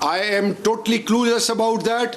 I am totally clueless about that,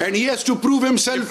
and he has to prove himself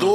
2